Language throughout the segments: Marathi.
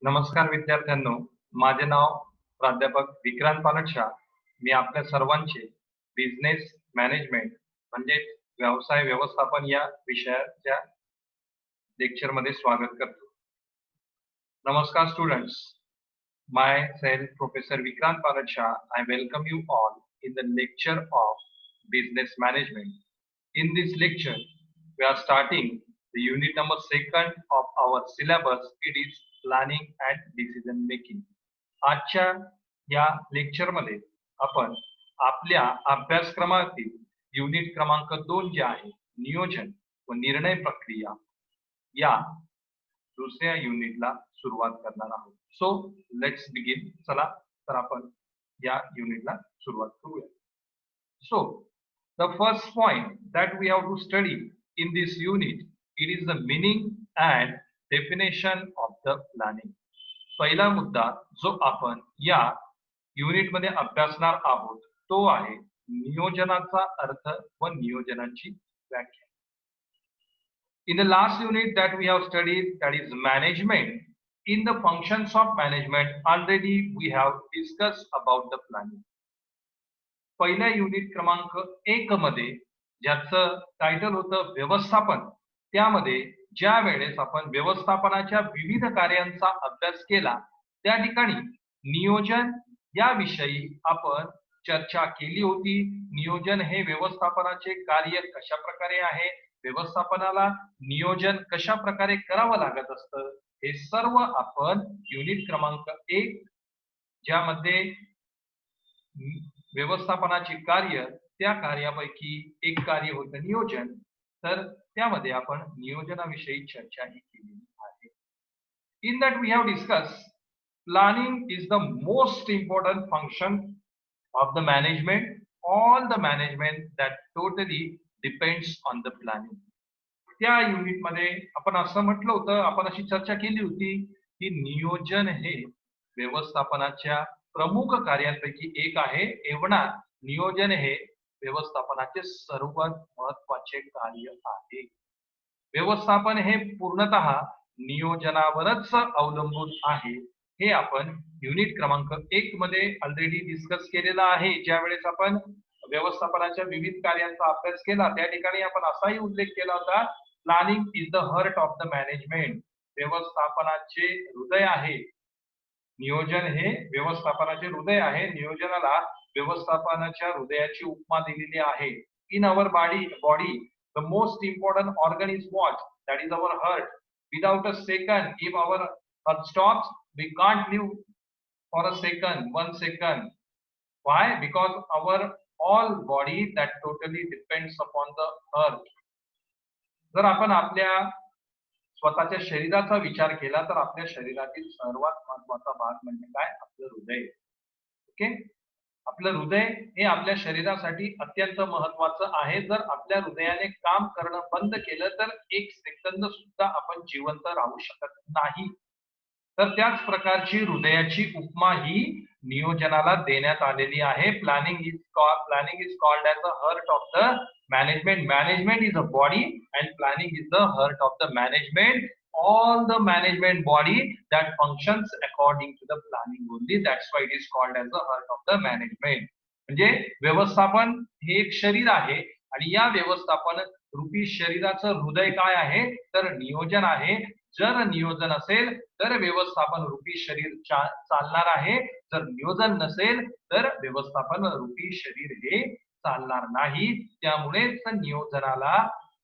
नमस्कार विद्यार्थ्यांनो, माझे नाव प्राध्यापक विक्रांत पानटशा. मी आपल्या सर्वांचे बिझनेस मॅनेजमेंट म्हणजेच व्यवसाय व्यवस्थापन या विषयाच्या लेक्चरमध्ये स्वागत करतो. नमस्कार students. Myself Professor Vikrant Panadsha. I welcome you all in the lecture of business management. In this lecture, we are starting the unit number 2 of our syllabus. It is planning and decision making. आजच्या या लेक्चर मध्ये आपण आपल्या अभ्यासक्रमातील युनिट क्रमांक 2 जे आहे नियोजन व निर्णय प्रक्रिया या दुसऱ्या युनिटला सुरुवात करणार आहोत. So let's begin. चला तर आपण या युनिटला सुरुवात करूया. So the first point that we have to study in this unit, it is the meaning and definition of the planning. पहिला मुद्दा जो आपण या युनिटमध्ये अभ्यासणार आहोत तो आहे नियोजनाचा अर्थ व नियोजनाची व्याख्या. In the last unit that we have studied, that is management, in the functions of management, already we have discussed about the planning. पहिल्या युनिट क्रमांक 1 मध्ये ज्याचं टायटल होतं व्यवस्थापन, त्यामध्ये ज्या वेळेस आपण व्यवस्थापनाच्या विविध कार्यांचा अभ्यास केला त्या ठिकाणी नियोजन याविषयी आपण चर्चा केली होती. नियोजन हे व्यवस्थापनाचे कार्य कशा प्रकारे आहे, व्यवस्थापनाला नियोजन कशा प्रकारे करावं लागत असतं, हे सर्व आपण युनिट क्रमांक 1 ज्यामध्ये व्यवस्थापनाची कार्य त्या कार्यापैकी एक कार्य होतं नियोजन, तर त्यामध्ये आपण नियोजनाविषयी चर्चा ही केली आहे. In that we have discuss planning is the most important function of the management. All the management that totally depends on the planning. त्या युनिट मध्ये आपण असं म्हटलं होतं, आपण अशी चर्चा केली होती की नियोजन हे व्यवस्थापनाच्या प्रमुख कार्यांपैकी एक आहे. एवढा नियोजन हे व्यवस्थापनाचे सर्वात महत्वाचे कार्य आहे. व्यवस्थापन हे पूर्णतः नियोजनावरच अवलंबून आहे. हे आपण युनिट क्रमांक 1 मध्ये ऑलरेडी डिस्कस केलेलं आहे. ज्या वेळेस आपण व्यवस्थापनाच्या विविध कार्यांचा अभ्यास केला त्या ठिकाणी आपण असाही उल्लेख केला होता, planning is the heart of the management. व्यवस्थापनाचे हृदय आहे. नियोजन हे व्यवस्थापनाचे हृदय आहे. नियोजनाला व्यवस्थापनाच्या हृदयाची उपमा दिलेली आहे. In our body the most important organ is what? That is our heart. Without a second, if our heart stops, we can't live for a second, 1 second. Why? Because our all body that totally depends upon the heart. जर आपण आपल्या स्वतःच्या शरीराचा विचार केला तर आपल्या शरीरातील सर्वात महत्वाचा भाग म्हणजे काय? आपलं हृदय. ओके. आपलं हृदय हे आपल्या शरीरासाठी अत्यंत महत्वाचं आहे. जर आपल्या हृदयाने काम करणं बंद केलं तर 1 सेकंद सुद्धा आपण जिवंत राहू शकत नाही. तर त्याच प्रकारची हृदयाची उपमा ही नियोजनाला देण्यात आलेली आहे. Planning is called as the heart of the management. Management is a body and planning is the heart of the management. All the management body that functions according to the planning only. That's why it is called as the heart of the management. म्हणजे व्यवस्थापन हे एक शरीर आहे आणि या व्यवस्थापन रूपी शरीराचं हृदय काय आहे? तर नियोजन आहे. जर नियोजन असेल तर व्यवस्थापन रूपी शरीर चालणार आहे. जर नियोजन नसेल तर व्यवस्थापन रूपी शरीर हे चालणार नाही. त्यामुळेच नियोजनाला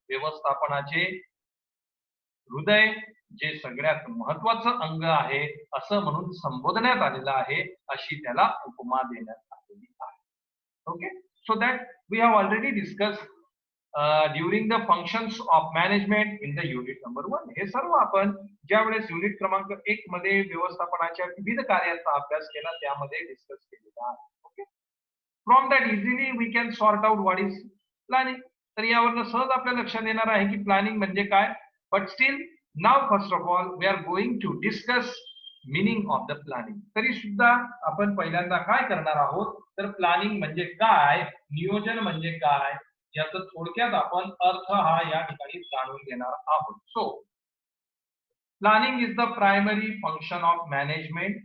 व्यवस्थापनाचे हृदय जे सगळ्यात महत्वाचं अंग आहे असं म्हणून संबोधण्यात आलेलं आहे, अशी त्याला उपमा देण्यात आलेली आहे. Okay. So that we have already discuss during the functions of management in the unit number 1. हे सर्व आपण ज्या वेळेस युनिट क्रमांक 1 मध्ये व्यवस्थापनाच्या विविध कार्यांचा अभ्यास केला त्यामध्ये डिस्कस केलेला आहे. Okay. From that easily we can sort out what is planning. तर यावरनं सहज आपल्या लक्षात येणार आहे की प्लॅनिंग म्हणजे काय. But still now first of all we are going to discuss meaning of the planning. तरी सुद्धा आपण पहिल्यांदा काय करणार आहोत तर प्लॅनिंग म्हणजे काय, नियोजन म्हणजे काय याचा थोडक्यात आपण अर्थ हा या ठिकाणी जाणून घेणार आहोत. So Planning is the primary function of management.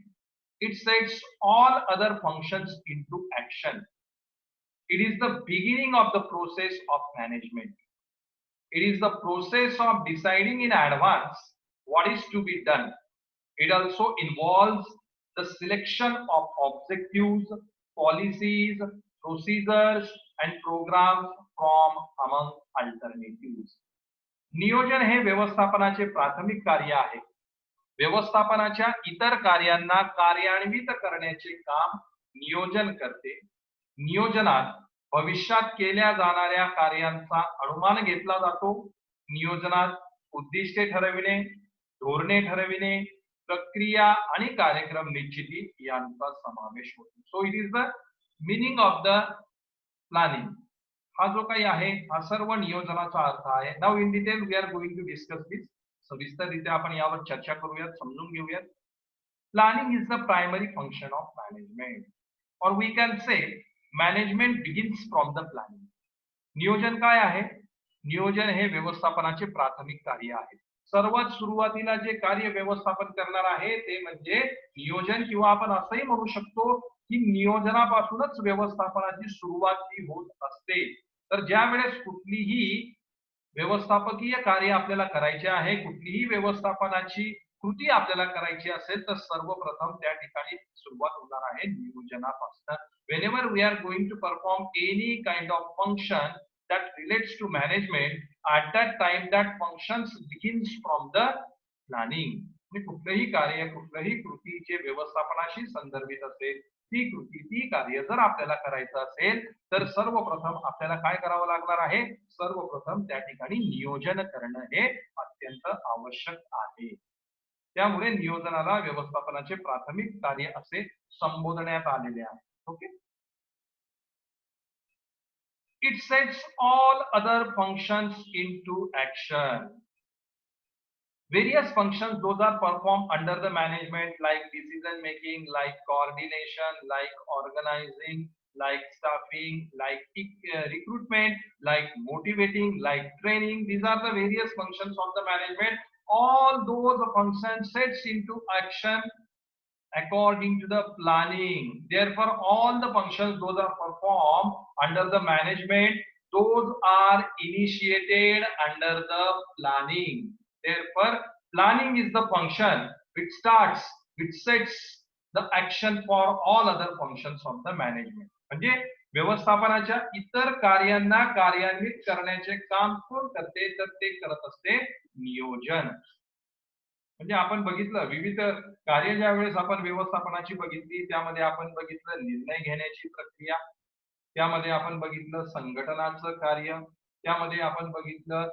It sets all other functions into action. It is the beginning of the process of management. It is the process of deciding in advance what is to be done. It also involves the selection of objectives, policies, procedures, and programs from among alternatives. नियोजन हे व्यवस्थापनाचे प्राथमिक कार्य आहे. व्यवस्थापनाच्या इतर कार्यांना कार्यान्वित करण्याचे काम नियोजन करते. नियोजनात भविष्यात केल्या जाणाऱ्या कार्यांचा अनुमान घेतला जातो. नियोजनात उद्दिष्टे ठरविणे, धोरणे ठरविणे, प्रक्रिया आणि कार्यक्रम निश्चिती यांचा समावेश होतो. So it is the meaning of the planning. हा जो काही आहे हा सर्व नियोजनाचा अर्थ आहे. Now in detail we are going to discuss this. सविस्तररित्या आपण यावर चर्चा करूयात, समजून घेऊयात. Planning is the primary function of management, और we can say management begins from the planning. नियोजन काय आहे? नियोजन हे व्यवस्थापनाचे प्राथमिक कार्य आहे. सर्वात सुरुवातीला जे कार्य व्यवस्थापन करणार आहे ते म्हणजे नियोजन, किंवा आपण असंही म्हणू शकतो की नियोजनापासूनच व्यवस्थापनाची सुरुवात ही होत असते. तर ज्या वेळेस कुठलीही व्यवस्थापकीय कार्य आपल्याला करायचे आहे, कुठलीही व्यवस्थापनाची कृती आपल्याला करायची असेल तर सर्वप्रथम त्या ठिकाणी सुरुवात होणार आहे नियोजनापासून. whenever we are going to perform any kind of function that relates to management, at that time that functions begins from the planning. कुठलेही कार्य, कुठलेही कृती जे व्यवस्थापनाशी संदर्भित असेल, ती कृती, ती कार्य जर आपल्याला करायचं असेल तर सर्वप्रथम आपल्याला काय करावं लागणार आहे? सर्वप्रथम त्या ठिकाणी नियोजन करणं हे अत्यंत आवश्यक आहे. त्यामुळे नियोजनाला व्यवस्थापनाचे प्राथमिक कार्य असे संबोधण्यात आलेले आहे. Okay. It sets all other functions into action. Various functions, those are performed under the management, like decision making, like coordination, like organizing, like staffing, like recruitment, like motivating, like training. These are the various functions of the management. All those functions sets into action according to the planning. Therefore, all the functions those are performed under the management, those are initiated under the planning. Therefore, planning is the function which starts, which sets the action for all other functions of the management. म्हणजे व्यवस्थापनाच्या इतर कार्यांना कार्यान्वित करण्याचे काम कोण करते? तर ते करत असते नियोजन. म्हणजे आपण बघितलं विविध कार्य ज्या वेळेस आपण व्यवस्थापनाची बघितली त्यामध्ये आपण बघितलं निर्णय घेण्याची प्रक्रिया, त्यामध्ये आपण बघितलं संघटनाचं कार्य, त्यामध्ये आपण बघितलं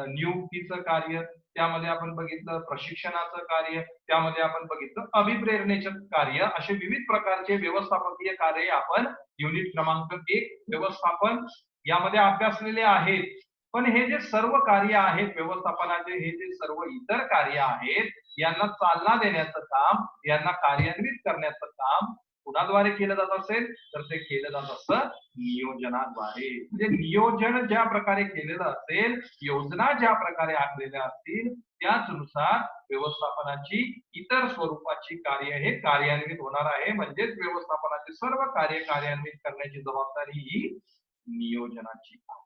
नियुक्तीचं कार्य, त्यामध्ये आपण बघितलं प्रशिक्षणाचं कार्य, त्यामध्ये आपण बघितलं अभिप्रेरणेचं कार्य. असे विविध प्रकारचे व्यवस्थापकीय कार्य आपण युनिट क्रमांक 1 व्यवस्थापन यामध्ये अभ्यासलेले आहेत. पण हे जे सर्व कार्य आहेत व्यवस्थापनाचे, हे जे सर्व इतर कार्य आहेत यांना चालना देण्याचं काम, यांना कार्यान्वित करण्याचं काम कुणाद्वारे केलं जात असेल तर ते केलं जात असतं नियोजनाद्वारे. म्हणजे नियोजन ज्या प्रकारे केलेलं असेल, योजना ज्या प्रकारे आखलेल्या असतील त्याचनुसार व्यवस्थापनाची इतर स्वरूपाची कार्य हे कार्यान्वित होणार आहे. म्हणजेच व्यवस्थापनाचे सर्व कार्य कार्यान्वित करण्याची जबाबदारी ही नियोजनाची आहे.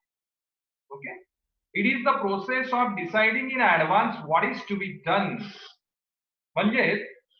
Okay, it is the process of deciding in advance what is to be done. म्हणजे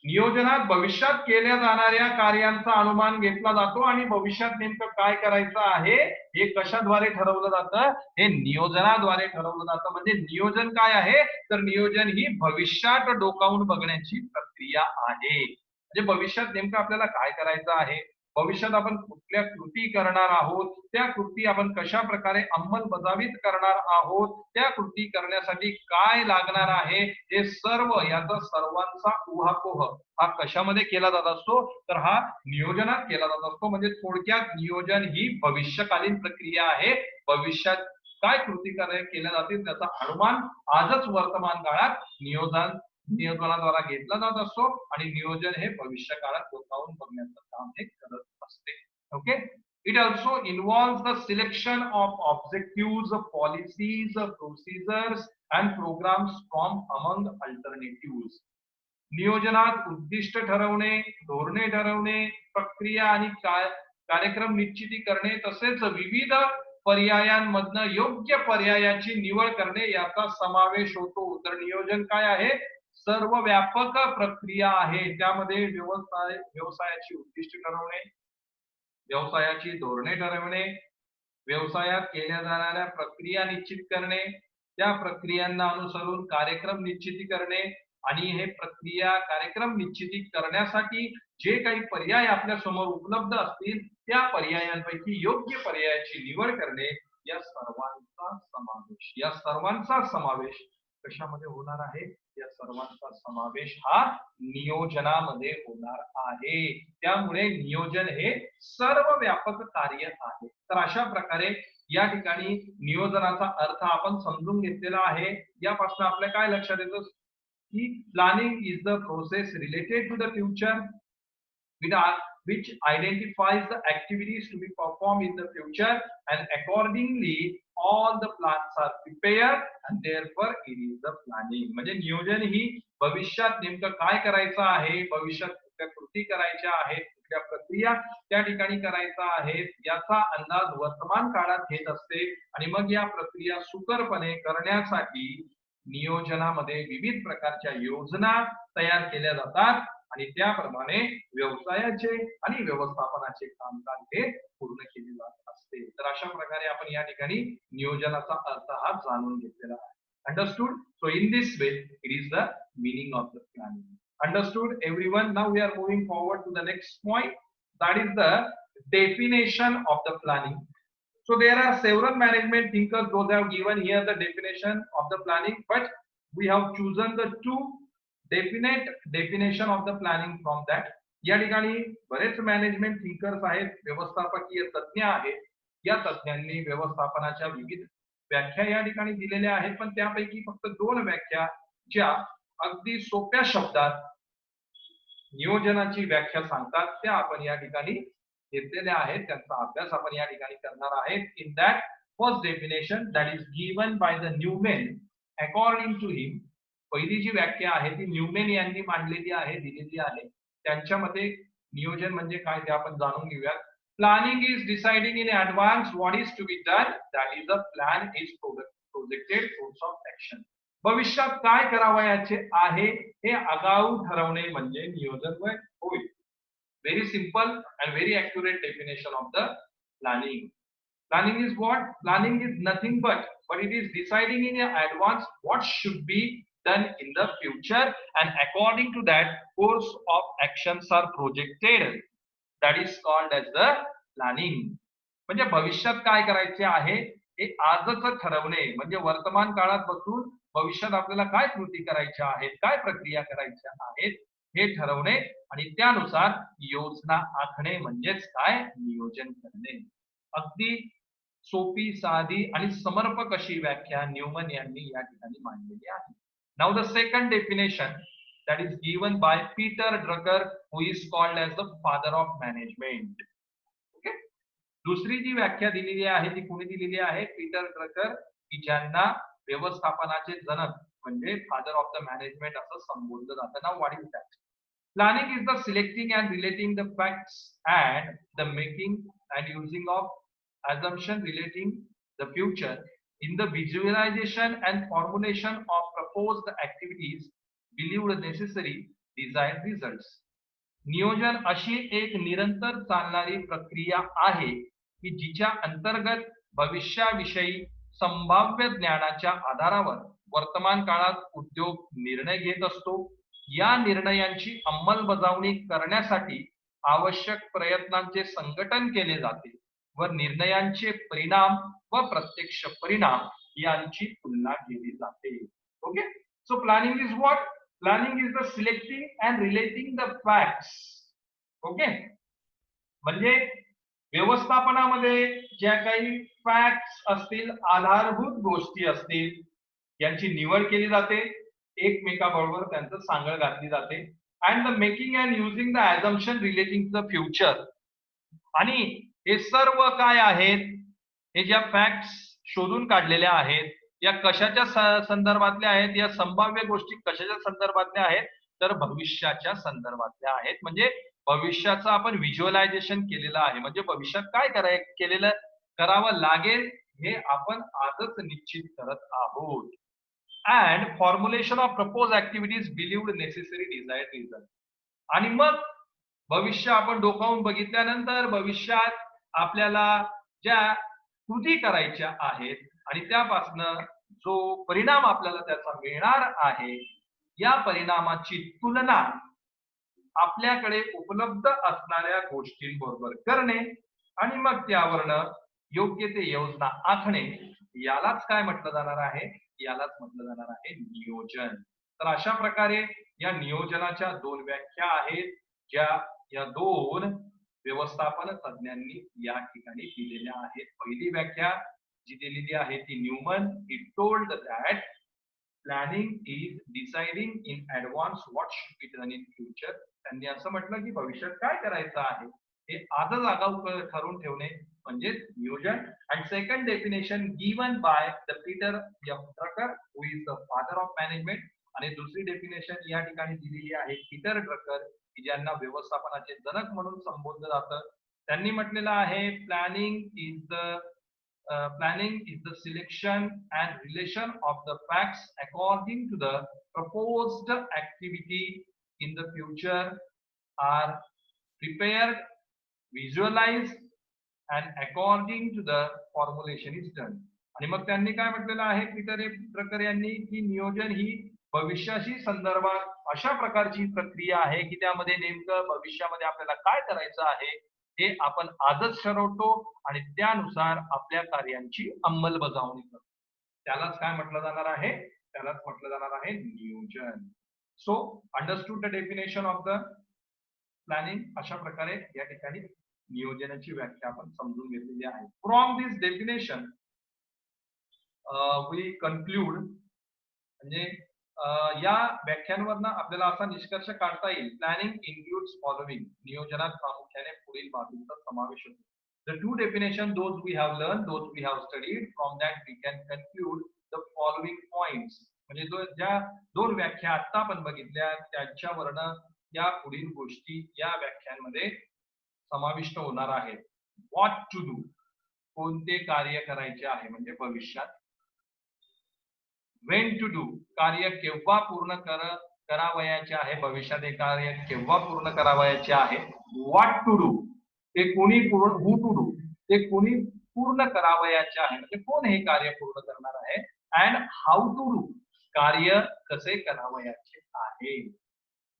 नियोजनात भविष्यात केल्या जाणाऱ्या कार्यांचा अनुमान घेतला जातो आणि भविष्यात नेमकं काय करायचं आहे हे कशाद्वारे ठरवलं जातं? हे नियोजनाद्वारे ठरवलं जातं. म्हणजे नियोजन काय आहे? तर नियोजन ही भविष्यात डोकावून बघण्याची प्रक्रिया आहे. म्हणजे भविष्यात नेमकं आपल्याला काय करायचं आहे, भविष्यात आपण कुठल्या कृती करणार आहोत, त्या कृती आपण कशा प्रकारे अंमलबजावीत करणार आहोत, त्या कृती करण्यासाठी काय लागणार आहे, हे सर्व याचा सर्वांचा उहापोह हा कशामध्ये केला जात असतो? तर हा नियोजनात केला जात असतो. म्हणजे थोडक्यात नियोजन ही भविष्यकालीन प्रक्रिया आहे. भविष्यात काय कृती केल्या जातील त्याचा अनुमान आजच वर्तमान काळात नियोजनाद्वारे घेतला जात असतो आणि नियोजन हे भविष्य काळात डोकावून बघण्याचं काम हे करत असते. Okay. It also involves the selection of objectives, policies, procedures, and programs from among alternatives. नियोजनात उद्दिष्ट ठरवणे, धोरणे ठरवणे, प्रक्रिया आणि कार्यक्रम निश्चिती करणे तसेच विविध पर्यायांमधनं योग्य पर्यायाची निवड करणे याचा समावेश होतो. तर नियोजन काय आहे? सर्व व्यापक प्रक्रिया आहे. त्यामध्ये व्यवसायाची उद्दिष्ट ठरवणे, व्यवसायाची धोरणे ठरवणे, व्यवसायात केल्या जाणाऱ्या प्रक्रिया निश्चित करणे, त्या प्रक्रियांना अनुसरून कार्यक्रम निश्चिती करणे आणि हे प्रक्रिया कार्यक्रम निश्चिती करण्यासाठी जे काही पर्याय आपल्या समोर उपलब्ध असतील त्या पर्यायांपैकी योग्य पर्यायाची निवड करणे या सर्वांचा समावेश कशामध्ये होणार आहे? या सर्वांचा समावेश हा नियोजनामध्ये होणार आहे. त्यामुळे नियोजन हे सर्व व्यापक कार्य आहे. तर अशा प्रकारे या ठिकाणी नियोजनाचा अर्थ आपण समजून घेतलेला आहे. यापासून आपल्या काय लक्षात येतं की planning is the process related to the future which identifies the activities to be performed in the future, and accordingly all the plans are prepared and therefore it is the planning. म्हणजे नियोजन ही भविष्यात नेमकं काय करायचं आहे, भविष्यात कुठल्या कृती करायच्या आहेत, कुठल्या प्रक्रिया त्या ठिकाणी करायचा आहे याचा अंदाज वर्तमान काळात घेत असते आणि मग या प्रक्रिया सुकरपणे करण्यासाठी नियोजनामध्ये विविध प्रकारच्या योजना तयार केल्या जातात आणि त्याप्रमाणे व्यवसायाचे आणि व्यवस्थापनाचे कामकाज हे पूर्ण केले जात असते. तर अशा प्रकारे आपण या ठिकाणी नियोजनाचा अर्थ हा जाणून घेतलेला आहे. Understood? So in this way it is the meaning of the planning. Understood everyone? Now we are moving forward to the next point, that is the definition of the planning. So there are several management thinkers, those have given here the definition of the planning, but we have chosen the two definite definition of the planning from that. या ठिकाणी बरेच मॅनेजमेंट थिंकर्स आहेत, व्यवस्थापकीय तज्ञ आहेत. या तज्ञांनी व्यवस्थापनाच्या विविध व्याख्या या ठिकाणी दिलेल्या आहेत, पण त्यापैकी फक्त दोन व्याख्या ज्या अगदी सोप्या शब्दात नियोजनाची व्याख्या सांगतात त्या आपण या ठिकाणी घेतलेल्या आहेत. त्यांचा अभ्यास आपण या ठिकाणी करणार आहेत. In that first definition that is given by the Newman according to him, पहिली जी व्याख्या आहे ती न्यूमॅन यांनी मांडलेली आहे, दिलेली आहे. त्यांच्या मते नियोजन म्हणजे काय ते आपण जाणून घेऊयात. Planning is deciding in advance what is to be done, that is a plan is projected course of action. भविष्यात काय करावयाचे आहे हे आगाऊ ठरवणे म्हणजे नियोजन होईल. Very simple and very accurate definition of the planning. Planning is what? Planning is nothing but it is deciding in advance what should be done in the future, and according to that course of actions are projected. That is called as the planning. म्हणजे भविष्यात काय करायचे आहे हे आजच ठरवणे म्हणजे वर्तमान काळात बसून भविष्यात आपल्याला काय कृती करायच्या आहेत, काय प्रक्रिया करायच्या आहेत हे ठरवणे आणि त्यानुसार योजना आखणे म्हणजेच काय? नियोजन करणे. अगदी सोपी, साधी आणि समर्पक अशी व्याख्या न्यूमन यांनी या ठिकाणी मांडलेली आहे. Now the second definition that is given by Peter Drucker, who is called as the father of management. Okay? दुसरी जी व्याख्या दिलेली आहे ती कोणी दिलेली आहे? पीटर ड्रकर, की ज्यांना व्यवस्थापनाचे जनक म्हणजे फादर ऑफ द मॅनेजमेंट असं संबोधलं जातं. Now what is that? Planning is the selecting and relating the facts and the making and using of assumption relating the future in the visualization and formulation of proposed activities believed necessary desired results. नियोजन अशी एक निरंतर चालणारी प्रक्रिया आहे की जिच्या अंतर्गत भविष्याविषयी संभाव्य ज्ञानाच्या आधारावर वर्तमान काळात उद्योग निर्णय घेत असतो. या निर्णयांची अंमलबजावणी करण्यासाठी आवश्यक प्रयत्नांचे संघटन केले जाते व निर्णयांचे परिणाम व प्रत्यक्ष परिणाम यांची तुलना केली जाते. Okay, so planning is what? Planning is the selecting and relating the facts. Okay, म्हणजे व्यवस्थापनामध्ये ज्या काही फॅक्ट्स असतील, आधारभूत गोष्टी असतील, यांची निवड केली जाते, एकमेकाबरोबर त्यांचं सांगड घातली जाते. And the making and using the assumption relating the future, आणि हे सर्व काय आहेत? हे ज्या फॅक्ट्स शोधून काढलेल्या आहेत, या कशाच्या संदर्भातल्या आहेत? या संभाव्य गोष्टी कशाच्या संदर्भातल्या आहेत? तर भविष्याच्या संदर्भातल्या आहेत. म्हणजे भविष्याचं आपण व्हिज्युअलायझेशन केलेलं आहे. म्हणजे भविष्यात काय करावं लागेल हे आपण आजच निश्चित करत आहोत. And formulation of propose activities believed necessary desired result. आणि मग भविष्य आपण डोकावून बघितल्यानंतर भविष्यात आपल्याला ज्या कृती करायच्या आहेत आणि त्यापासनं जो परिणाम आपल्याला त्याचा मिळणार आहे, या परिणामाची तुलना आपल्याकडे उपलब्ध असणाऱ्या गोष्टींबरोबर करणे आणि मग त्यावरनं योग्य ते योजना आखणे, यालाच काय म्हटलं जाणार आहे? यालाच म्हटलं जाणार आहे नियोजन. तर अशा प्रकारे या नियोजनाच्या दोन व्याख्या आहेत, ज्या या दोन व्यवस्थापन तज्ञांनी या ठिकाणी दिलेल्या आहेत. पहिली व्याख्या जी दिलेली आहे ती Newman, it told that planning is deciding in advance what should be done in future. त्यांनी असं म्हटलं की भविष्यात काय करायचं आहे हे आजच आगाऊ ठरवून ठेवणे म्हणजेच नियोजन. And second definition given by the Peter F Drucker who is the father of management. आणि दुसरी डेफिनेशन या ठिकाणी दिलेली आहे पीटर ड्रकर, की ज्यांना व्यवस्थापनाचे जनक म्हणून संबोधलं जातं. त्यांनी म्हटलेलं आहे planning is the selection and relation of the facts according to the proposed activity in the future are prepared, visualized and according to the formulation is done. आणि मग त्यांनी काय म्हटलेलं आहे पीटर प्रकर यांनी, की नियोजन ही भविष्याशी संदर्भात अशा प्रकारची प्रक्रिया आहे की त्यामध्ये नेमकं भविष्यामध्ये आपल्याला काय करायचं आहे हे आपण आजच ठरवतो आणि त्यानुसार आपल्या कार्यांची अंमलबजावणी करतो. त्यालाच काय म्हटलं जाणार आहे? त्यालाच म्हटलं जाणार आहे नियोजन. So understood the definition of the planning. अशा प्रकारे या ठिकाणी नियोजनाची व्याख्या आपण समजून घेतलेली आहे. From this definition we conclude, म्हणजे या व्याख्यांवरनं आपल्याला असा निष्कर्ष काढता येईल, प्लॅनिंग इन्क्लूड्स फॉलोइंग. नियोजनात प्रामुख्याने पुढील बाबींचा समावेश होतो. The two definition those we have learned, those we have studied, from that we can conclude the following points. म्हणजे ज्या दोन व्याख्या आता आपण बघितल्या त्यांच्यावरनं या पुढील गोष्टी या व्याख्यांमध्ये समाविष्ट होणार आहेत. व्हॉट टू डू, कोणते कार्य करायचे आहे म्हणजे भविष्यात. वेन टू डू, कार्य केव्हा पूर्ण करावयाचे आहे, भविष्यात हे कार्य केव्हा पूर्ण करावयाचे आहे. व्हॉट टू डू, ते कोणी हू टू डू, ते कोणी पूर्ण करावयाचे आहे म्हणजे कोण हे कार्य पूर्ण करणार आहे. अँड हाऊ टू डू, कार्य कसे करावयाचे आहे.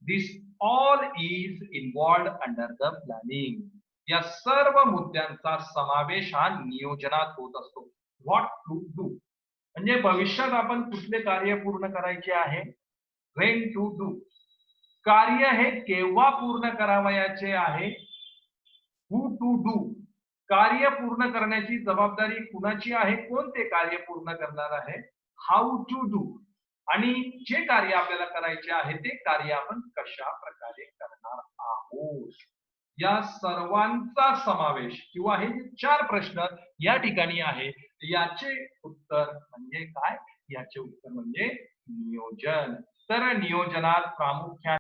This all is involved under the planning. या सर्व मुद्द्यांचा समावेश हा नियोजनात होत असतो. व्हॉट टू डू म्हणजे भविष्यात आपण कुठले कार्य पूर्ण करायचे आहे. व्हेन टू डू, कार्य हे केव्हा पूर्ण करावयाचे आहे. हू टू डू, कार्य पूर्ण करण्याची जबाबदारी कुणाची आहे, कोण ते कार्य पूर्ण करणार आहे. हाऊ टू डू, आणि जे कार्य आपल्याला करायचे आहे ते कार्य आपण कशा प्रकारे करणार आहोत. या सर्वांचा समावेश किंवा हे जे 4 प्रश्न या ठिकाणी आहे याचे उत्तर म्हणजे काय. याचे उत्तर म्हणजे नियोजन. तर नियोजनात प्रामुख्याने